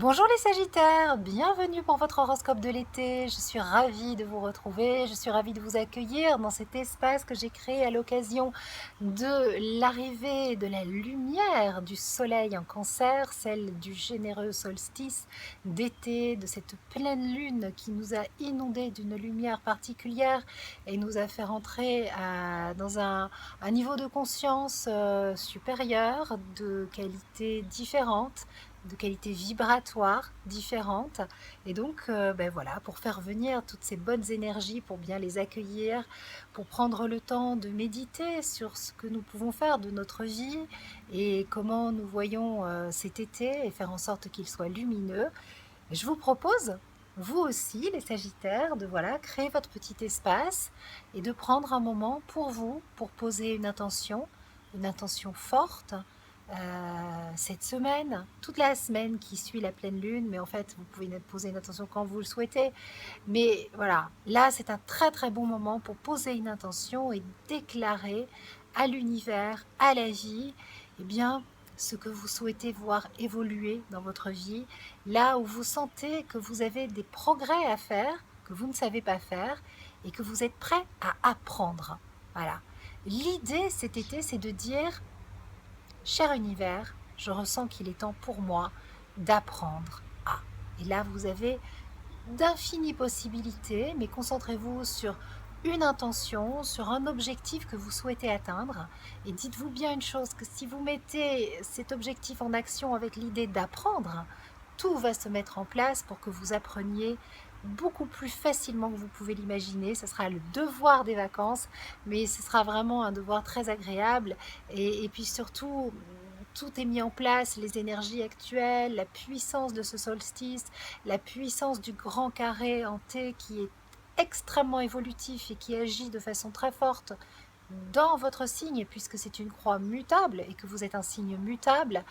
Bonjour les Sagittaires, bienvenue pour votre horoscope de l'été. Je suis ravie de vous retrouver, je suis ravie de vous accueillir dans cet espace que j'ai créé à l'occasion de l'arrivée de la lumière du soleil en Cancer, celle du généreux solstice d'été, de cette pleine lune qui nous a inondés d'une lumière particulière et nous a fait rentrer dans un niveau de conscience supérieur, de qualité différente, de qualité vibratoire différente. Et donc, voilà, pour faire venir toutes ces bonnes énergies, pour bien les accueillir, pour prendre le temps de méditer sur ce que nous pouvons faire de notre vie et comment nous voyons cet été et faire en sorte qu'il soit lumineux, je vous propose, vous aussi, les Sagittaires, de créer votre petit espace et de prendre un moment pour vous, pour poser une intention forte, cette semaine, toute la semaine qui suit la pleine lune, mais en fait, vous pouvez poser une intention quand vous le souhaitez. Mais voilà, là, c'est un très très bon moment pour poser une intention et déclarer à l'univers, à la vie, eh bien, ce que vous souhaitez voir évoluer dans votre vie, là où vous sentez que vous avez des progrès à faire, que vous ne savez pas faire, et que vous êtes prêt à apprendre. Voilà. L'idée cet été, c'est de dire, cher univers, je ressens qu'il est temps pour moi d'apprendre à. Et là, vous avez d'infinies possibilités, mais concentrez-vous sur une intention, sur un objectif que vous souhaitez atteindre. Et dites-vous bien une chose, que si vous mettez cet objectif en action avec l'idée d'apprendre, tout va se mettre en place pour que vous appreniez beaucoup plus facilement que vous pouvez l'imaginer. Ce sera le devoir des vacances, mais ce sera vraiment un devoir très agréable. Et puis surtout, tout est mis en place, les énergies actuelles, la puissance de ce solstice, la puissance du grand carré en T qui est extrêmement évolutif et qui agit de façon très forte dans votre signe, puisque c'est une croix mutable et que vous êtes un signe mutable.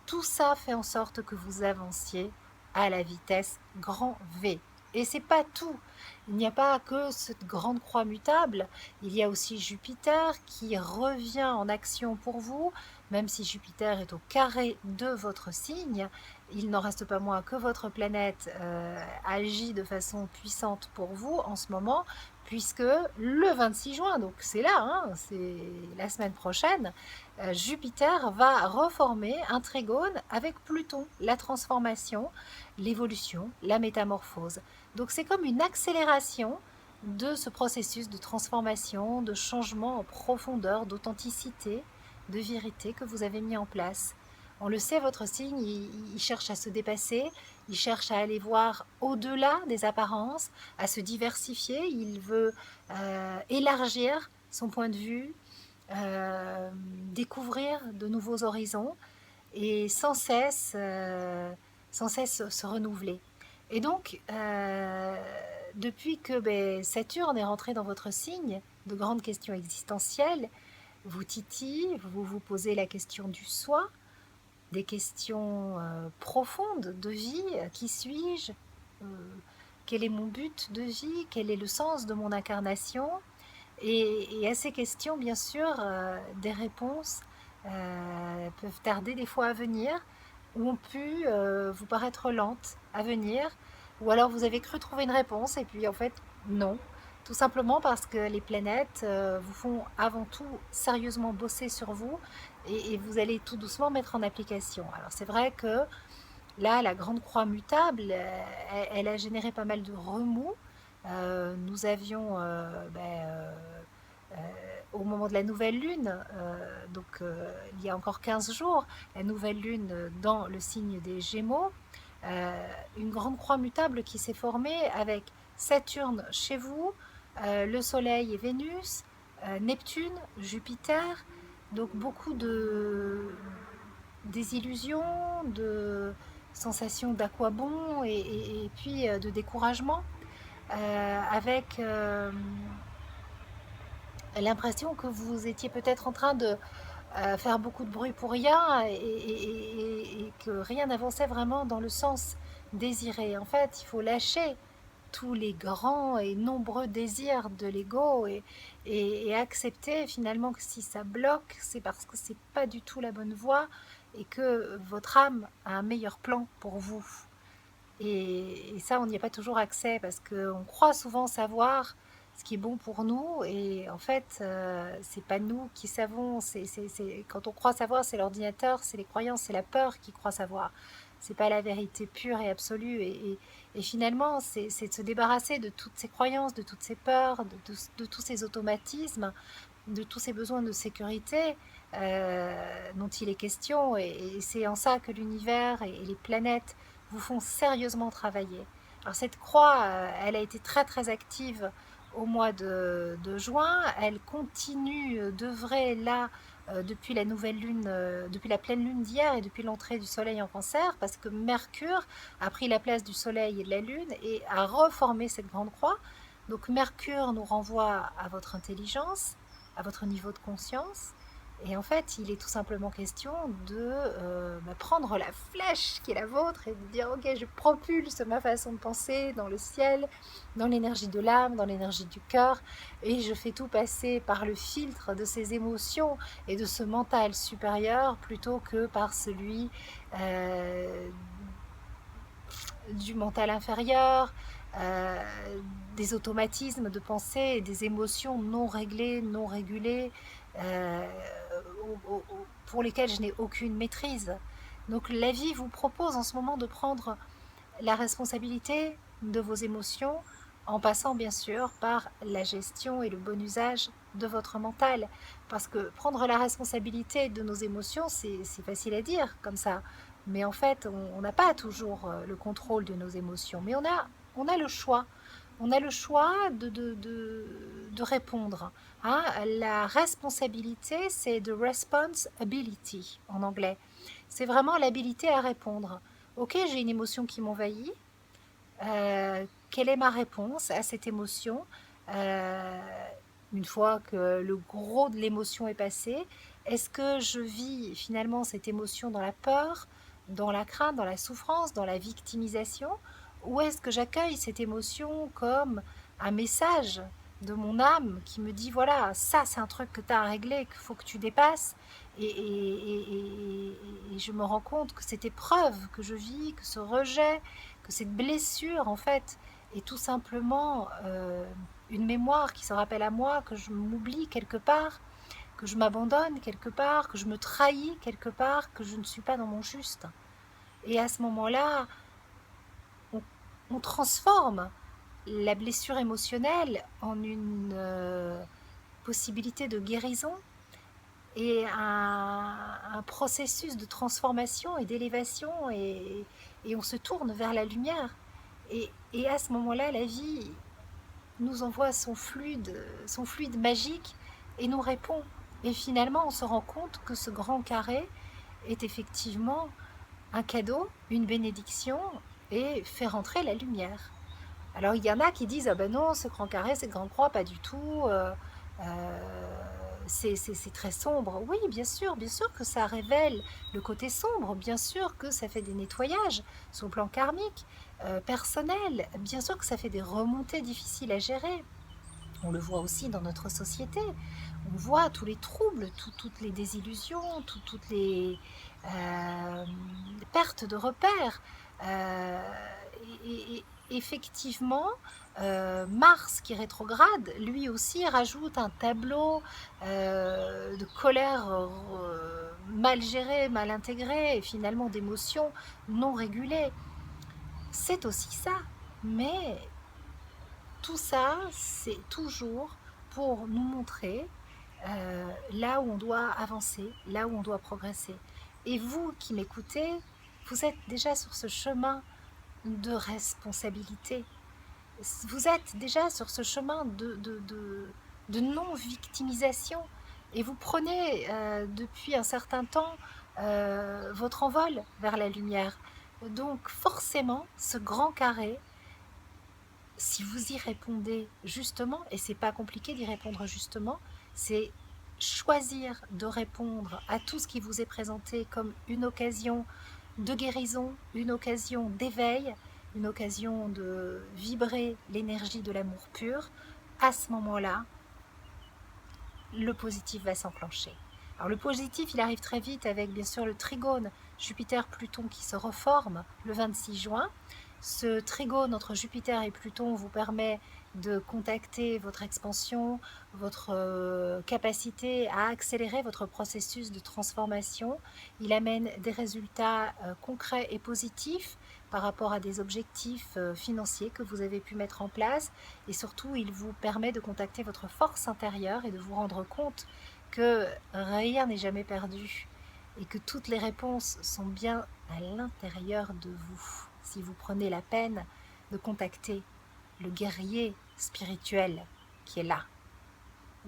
Tout ça fait en sorte que vous avanciez à la vitesse grand V. Et c'est pas tout. Il n'y a pas que cette grande croix mutable, il y a aussi Jupiter qui revient en action pour vous, même si Jupiter est au carré de votre signe, il n'en reste pas moins que votre planète agit de façon puissante pour vous en ce moment, puisque le 26 juin, donc c'est là, hein, c'est la semaine prochaine, Jupiter va reformer un trigone avec Pluton, la transformation, l'évolution, la métamorphose. Donc c'est comme une accélération de ce processus de transformation, de changement en profondeur, d'authenticité, de vérité que vous avez mis en place. On le sait, votre signe, il cherche à se dépasser, il cherche à aller voir au-delà des apparences, à se diversifier, il veut élargir son point de vue, découvrir de nouveaux horizons et sans cesse se renouveler. Et donc, depuis que Saturne est rentré dans votre signe, de grandes questions existentielles vous titillent, vous vous posez la question du soi, des questions profondes de vie, qui suis-je, euh, quel est mon but de vie, quel est le sens de mon incarnation, et à ces questions, bien sûr, des réponses peuvent tarder des fois à venir, ou ont pu vous paraître lentes à venir, ou alors vous avez cru trouver une réponse, et puis en fait, non. Tout simplement parce que les planètes vous font avant tout sérieusement bosser sur vous, et vous allez tout doucement mettre en application. Alors c'est vrai que là, la grande croix mutable, elle a généré pas mal de remous. Nous avions, au moment de la nouvelle lune, il y a encore 15 jours, la nouvelle lune dans le signe des Gémeaux, une grande croix mutable qui s'est formée avec Saturne chez vous, le Soleil et Vénus, Neptune, Jupiter, donc beaucoup de désillusions, de sensations d'aqua bon et puis de découragement, avec l'impression que vous étiez peut-être en train de faire beaucoup de bruit pour rien et que rien n'avançait vraiment dans le sens désiré. En fait, il faut lâcher tous les grands et nombreux désirs de l'ego et accepter finalement que si ça bloque, c'est parce que c'est pas du tout la bonne voie et que votre âme a un meilleur plan pour vous. Et ça, on n'y a pas toujours accès parce qu'on croit souvent savoir ce qui est bon pour nous et en fait, c'est pas nous qui savons. Quand on croit savoir, c'est l'ordinateur, c'est les croyances, c'est la peur qui croit savoir. C'est pas la vérité pure et absolue. Et finalement, c'est de se débarrasser de toutes ces croyances, de toutes ces peurs, de tous ces automatismes, de tous ces besoins de sécurité dont il est question. Et c'est en ça que l'univers et les planètes vous font sérieusement travailler. Alors cette croix, elle a été très très active au mois de juin. Elle continue d'œuvrer là depuis la nouvelle lune, depuis la pleine lune d'hier et depuis l'entrée du soleil en cancer, parce que Mercure a pris la place du soleil et de la lune et a reformé cette grande croix. Donc Mercure nous renvoie à votre intelligence, à votre niveau de conscience. Et en fait, il est tout simplement question de prendre la flèche qui est la vôtre et de dire, ok, je propulse ma façon de penser dans le ciel, dans l'énergie de l'âme, dans l'énergie du cœur, et je fais tout passer par le filtre de ces émotions et de ce mental supérieur plutôt que par celui du mental inférieur, des automatismes de pensée et des émotions non réglées, non régulées, euh, pour lesquelles je n'ai aucune maîtrise. Donc la vie vous propose en ce moment de prendre la responsabilité de vos émotions en passant bien sûr par la gestion et le bon usage de votre mental. Parce que prendre la responsabilité de nos émotions, c'est facile à dire comme ça. Mais en fait, on n'a pas toujours le contrôle de nos émotions. Mais on a le choix. On a le choix de répondre. Hein. La responsabilité, c'est the responsibility en anglais. C'est vraiment l'habilité à répondre. Ok, j'ai une émotion qui m'envahit. Quelle est ma réponse à cette émotion euh, une fois que le gros de l'émotion est passé? Est-ce que je vis finalement cette émotion dans la peur, dans la crainte, dans la souffrance, dans la victimisation? Ou est-ce que j'accueille cette émotion comme un message de mon âme qui me dit, voilà, ça c'est un truc que tu as à régler, qu'il faut que tu dépasses, et je me rends compte que cette épreuve que je vis, que ce rejet, que cette blessure en fait est tout simplement une mémoire qui se rappelle à moi que je m'oublie quelque part, que je m'abandonne quelque part, que je me trahis quelque part, que je ne suis pas dans mon juste. Et à ce moment-là, on, on transforme la blessure émotionnelle en une possibilité de guérison et un processus de transformation et d'élévation et on se tourne vers la lumière. Et à ce moment-là, la vie nous envoie son fluide magique et nous répond. Et finalement, on se rend compte que ce grand carré est effectivement un cadeau, une bénédiction et fait rentrer la lumière. Alors il y en a qui disent ah ben non, ce grand carré, cette grande croix, pas du tout. C'est très sombre. Oui, bien sûr que ça révèle le côté sombre, bien sûr que ça fait des nettoyages sur le plan karmique, personnel, bien sûr que ça fait des remontées difficiles à gérer. On le voit aussi dans notre société. On voit tous les troubles, toutes les désillusions, toutes les pertes de repères. Et effectivement, Mars qui rétrograde, lui aussi rajoute un tableau de colère mal gérée, mal intégrée et finalement d'émotions non régulées. C'est aussi ça. Mais tout ça, c'est toujours pour nous montrer là où on doit avancer, là où on doit progresser. Et vous qui m'écoutez, vous êtes déjà sur ce chemin de responsabilité. Vous êtes déjà sur ce chemin de non-victimisation. Et vous prenez depuis un certain temps votre envol vers la lumière. Donc forcément, ce grand carré, si vous y répondez justement, et c'est pas compliqué d'y répondre justement, c'est choisir de répondre à tout ce qui vous est présenté comme une occasion de guérison, une occasion d'éveil, une occasion de vibrer l'énergie de l'amour pur. À ce moment-là, le positif va s'enclencher. Alors le positif, il arrive très vite avec bien sûr le trigone Jupiter-Pluton qui se reforme le 26 juin. Ce trigone entre Jupiter et Pluton vous permet de contacter votre expansion, votre capacité à accélérer votre processus de transformation. Il amène des résultats concrets et positifs par rapport à des objectifs financiers que vous avez pu mettre en place, et surtout il vous permet de contacter votre force intérieure et de vous rendre compte que rien n'est jamais perdu et que toutes les réponses sont bien à l'intérieur de vous. Si vous prenez la peine de contacter le guerrier spirituel qui est là,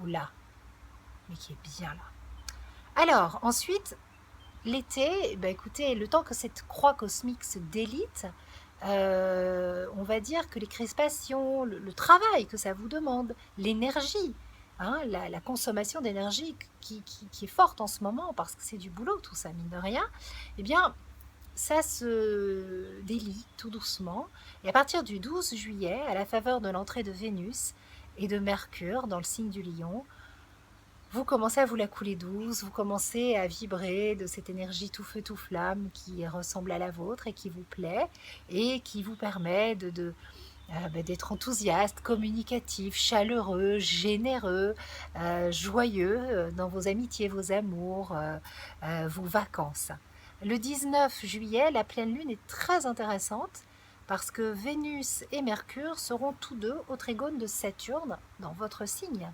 ou là, mais qui est bien là. Alors, ensuite, l'été, écoutez, le temps que cette croix cosmique se délite, on va dire que les crispations, le travail que ça vous demande, l'énergie, la consommation d'énergie qui est forte en ce moment, parce que c'est du boulot tout ça, mine de rien, eh bien, ça se délie tout doucement. Et à partir du 12 juillet, à la faveur de l'entrée de Vénus et de Mercure dans le signe du Lion, vous commencez à vous la couler douce, vous commencez à vibrer de cette énergie tout feu tout flamme qui ressemble à la vôtre et qui vous plaît et qui vous permet d'être enthousiaste, communicatif, chaleureux, généreux, joyeux dans vos amitiés, vos amours, vos vacances. Le 19 juillet, la pleine lune est très intéressante parce que Vénus et Mercure seront tous deux au trigone de Saturne dans votre signe.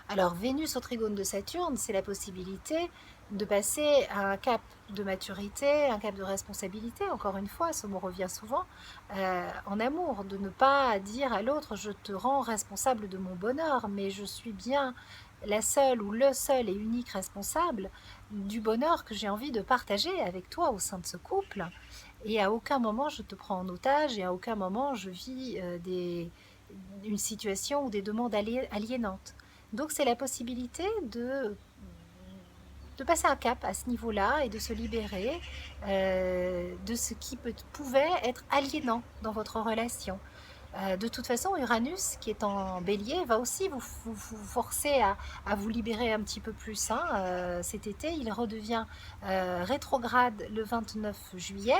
Alors Vénus au trigone de Saturne, c'est la possibilité de passer à un cap de maturité, un cap de responsabilité, encore une fois, ce mot revient souvent, en amour, de ne pas dire à l'autre je te rends responsable de mon bonheur, mais je suis bien la seule ou le seul et unique responsable du bonheur que j'ai envie de partager avec toi au sein de ce couple, et à aucun moment je te prends en otage et à aucun moment je vis une situation ou des demandes aliénantes. Donc c'est la possibilité de passer un cap à ce niveau-là et de se libérer de ce qui pouvait être aliénant dans votre relation. De toute façon, Uranus, qui est en bélier, va aussi vous forcer à vous libérer un petit peu plus. Cet été, il redevient rétrograde le 29 juillet.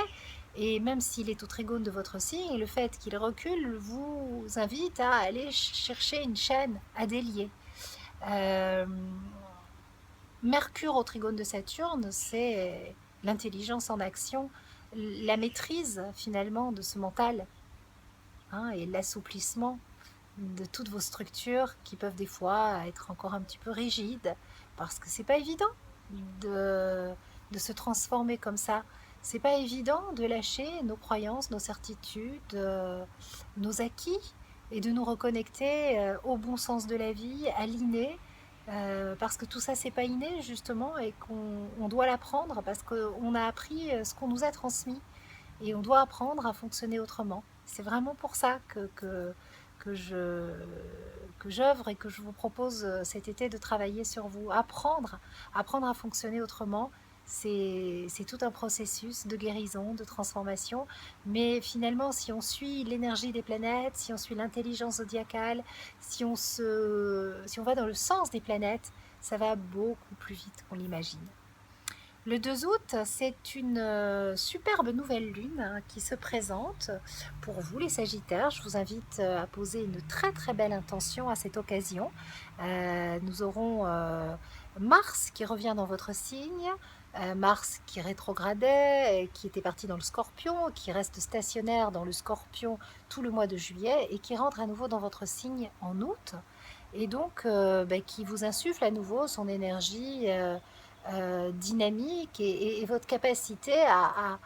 Et même s'il est au trigone de votre signe, le fait qu'il recule vous invite à aller chercher une chaîne à délier. Mercure au trigone de Saturne, c'est l'intelligence en action, la maîtrise finalement de ce mental, et l'assouplissement de toutes vos structures qui peuvent des fois être encore un petit peu rigides, parce que c'est pas évident de se transformer comme ça. C'est pas évident de lâcher nos croyances, nos certitudes, nos acquis, et de nous reconnecter au bon sens de la vie, à l'inné, parce que tout ça c'est pas inné justement, et qu'on doit l'apprendre parce qu'on a appris ce qu'on nous a transmis, et on doit apprendre à fonctionner autrement. C'est vraiment pour ça que j'œuvre et que je vous propose cet été de travailler sur vous. Apprendre à fonctionner autrement, c'est tout un processus de guérison, de transformation. Mais finalement, si on suit l'énergie des planètes, si on suit l'intelligence zodiacale, si on va dans le sens des planètes, ça va beaucoup plus vite qu'on l'imagine. Le 2 août, c'est une superbe nouvelle lune qui se présente pour vous les Sagittaires. Je vous invite à poser une très très belle intention à cette occasion. Nous aurons Mars qui revient dans votre signe, Mars qui rétrogradait, qui était parti dans le Scorpion, qui reste stationnaire dans le Scorpion tout le mois de juillet et qui rentre à nouveau dans votre signe en août, et donc qui vous insuffle à nouveau son énergie dynamique et votre capacité à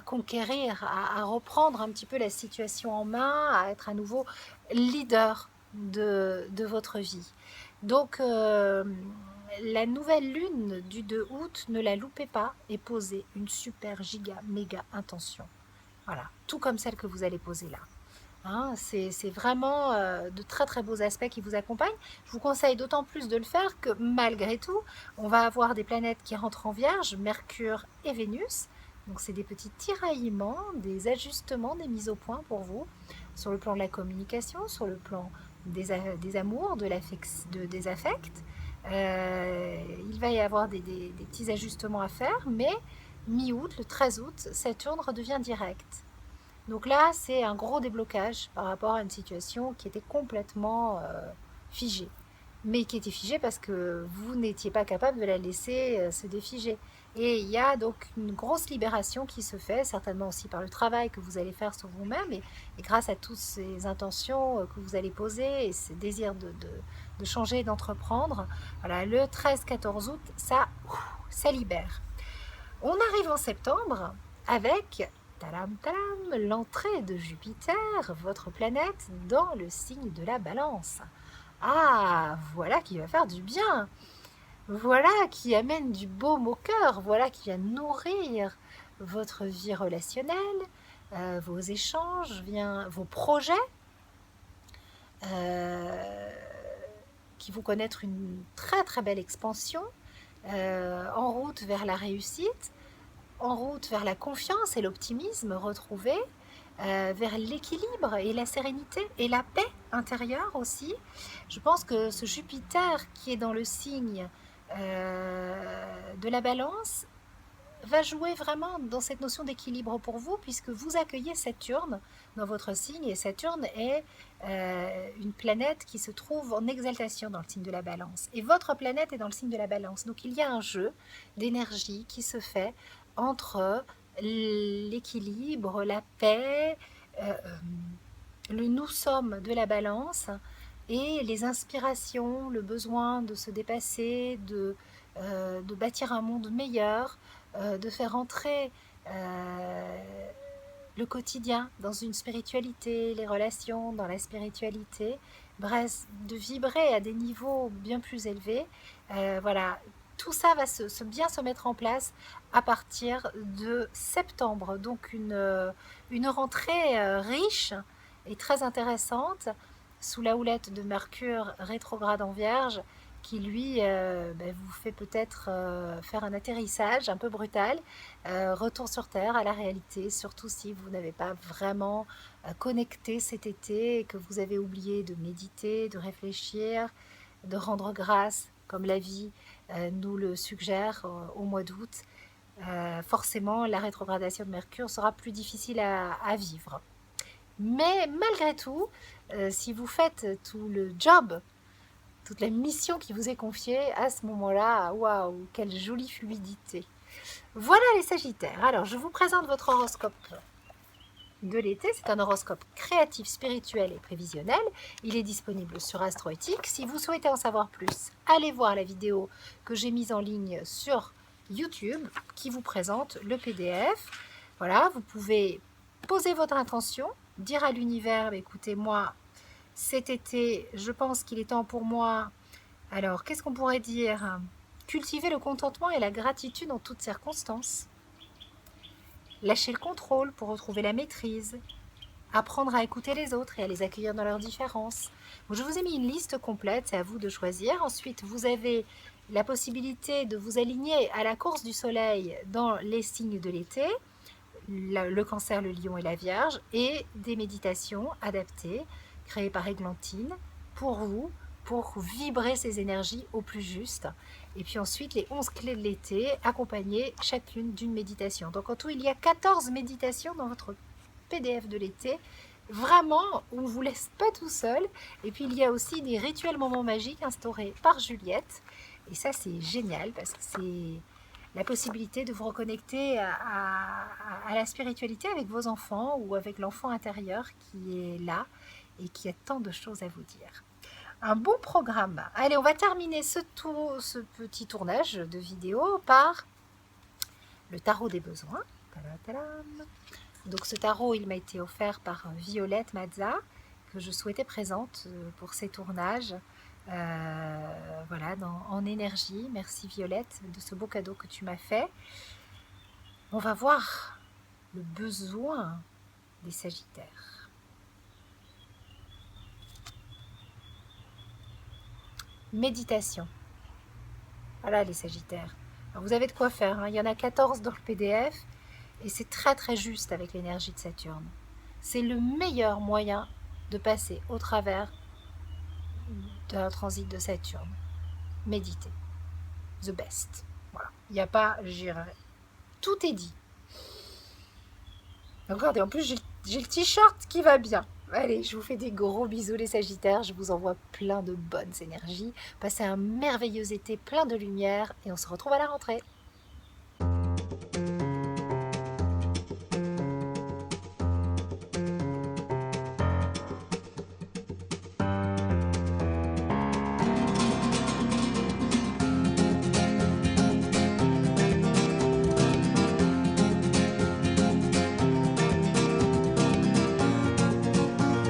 conquérir, à reprendre un petit peu la situation en main, à être à nouveau leader de votre vie. Donc la nouvelle lune du 2 août, ne la loupez pas et posez une super giga méga intention. Voilà, tout comme celle que vous allez poser là. C'est vraiment de très très beaux aspects qui vous accompagnent. Je vous conseille d'autant plus de le faire que malgré tout, on va avoir des planètes qui rentrent en Vierge, Mercure et Vénus. Donc c'est des petits tiraillements, des ajustements, des mises au point pour vous, sur le plan de la communication, sur le plan des amours, des affects. Il va y avoir des petits ajustements à faire, mais mi-août, le 13 août, Saturne redevient direct. Donc là, c'est un gros déblocage par rapport à une situation qui était complètement figée. Mais qui était figée parce que vous n'étiez pas capable de la laisser se défiger. Et il y a donc une grosse libération qui se fait, certainement aussi par le travail que vous allez faire sur vous-même et grâce à toutes ces intentions que vous allez poser et ces désirs de changer, d'entreprendre. Voilà, le 13-14 août, ça libère. On arrive en septembre avec talam, talam, l'entrée de Jupiter, votre planète, dans le signe de la Balance. Ah, voilà qui va faire du bien. Voilà qui amène du baume au cœur. Voilà qui vient nourrir votre vie relationnelle, vos échanges, vos projets, euh, qui vont connaître une très très belle expansion, en route vers la réussite, en route vers la confiance et l'optimisme retrouvé, vers l'équilibre et la sérénité et la paix intérieure aussi. Je pense que ce Jupiter qui est dans le signe de la Balance va jouer vraiment dans cette notion d'équilibre pour vous, puisque vous accueillez Saturne dans votre signe, et Saturne est une planète qui se trouve en exaltation dans le signe de la Balance. Et votre planète est dans le signe de la Balance. Donc il y a un jeu d'énergie qui se fait entre l'équilibre, la paix, euh, le nous sommes de la Balance et les inspirations, le besoin de se dépasser, de bâtir un monde meilleur, de faire entrer le quotidien dans une spiritualité, les relations dans la spiritualité, bref, de vibrer à des niveaux bien plus élevés. Voilà, tout ça va bien se mettre en place à partir de septembre. Donc une rentrée riche et très intéressante sous la houlette de Mercure rétrograde en Vierge qui lui vous fait peut-être faire un atterrissage un peu brutal, retour sur Terre à la réalité, surtout si vous n'avez pas vraiment connecté cet été et que vous avez oublié de méditer, de réfléchir, de rendre grâce, comme la vie nous le suggère au mois d'août. Forcément, la rétrogradation de Mercure sera plus difficile à vivre. Mais malgré tout, si vous faites tout le job, toute la mission qui vous est confiée, à ce moment-là, waouh, quelle jolie fluidité. Voilà les Sagittaires. Alors, je vous présente votre horoscope de l'été. C'est un horoscope créatif, spirituel et prévisionnel. Il est disponible sur Astroéthique. Si vous souhaitez en savoir plus, allez voir la vidéo que j'ai mise en ligne sur YouTube qui vous présente le PDF. Voilà, vous pouvez poser votre intention, dire à l'univers, écoutez, moi, cet été, je pense qu'il est temps pour moi. Alors, qu'est-ce qu'on pourrait dire? Cultiver le contentement et la gratitude en toutes circonstances. Lâcher le contrôle pour retrouver la maîtrise. Apprendre à écouter les autres et à les accueillir dans leurs différences. Donc, je vous ai mis une liste complète, c'est à vous de choisir. Ensuite, vous avez la possibilité de vous aligner à la course du soleil dans les signes de l'été, le Cancer, le Lion et la Vierge, et des méditations adaptées, créées par Églantine, pour vous, pour vibrer ces énergies au plus juste. Et puis ensuite, les 11 clés de l'été, accompagnées chacune d'une méditation. Donc en tout, il y a 14 méditations dans votre PDF de l'été. Vraiment, on ne vous laisse pas tout seul. Et puis il y a aussi des rituels moments magiques instaurés par Juliette. Et ça, c'est génial parce que c'est la possibilité de vous reconnecter à la spiritualité avec vos enfants ou avec l'enfant intérieur qui est là et qui a tant de choses à vous dire. Un bon programme. Allez, on va terminer ce petit tournage de vidéo par le tarot des besoins. Donc ce tarot, il m'a été offert par Violette Mazza, que je souhaitais présente pour ces tournages. Voilà, en énergie. Merci Violette de ce beau cadeau que tu m'as fait. On va voir le besoin des Sagittaires. Méditation. Voilà les Sagittaires. Alors, vous avez de quoi faire, hein. Il y en a 14 dans le PDF et c'est très très juste avec l'énergie de Saturne. C'est le meilleur moyen de passer au travers d'un transit de Saturne. Méditer. The best. Voilà. Il n'y a pas, tout est dit. Regardez, en plus j'ai j'ai le t-shirt qui va bien. Allez, je vous fais des gros bisous les Sagittaires, je vous envoie plein de bonnes énergies. Passez un merveilleux été plein de lumière et on se retrouve à la rentrée.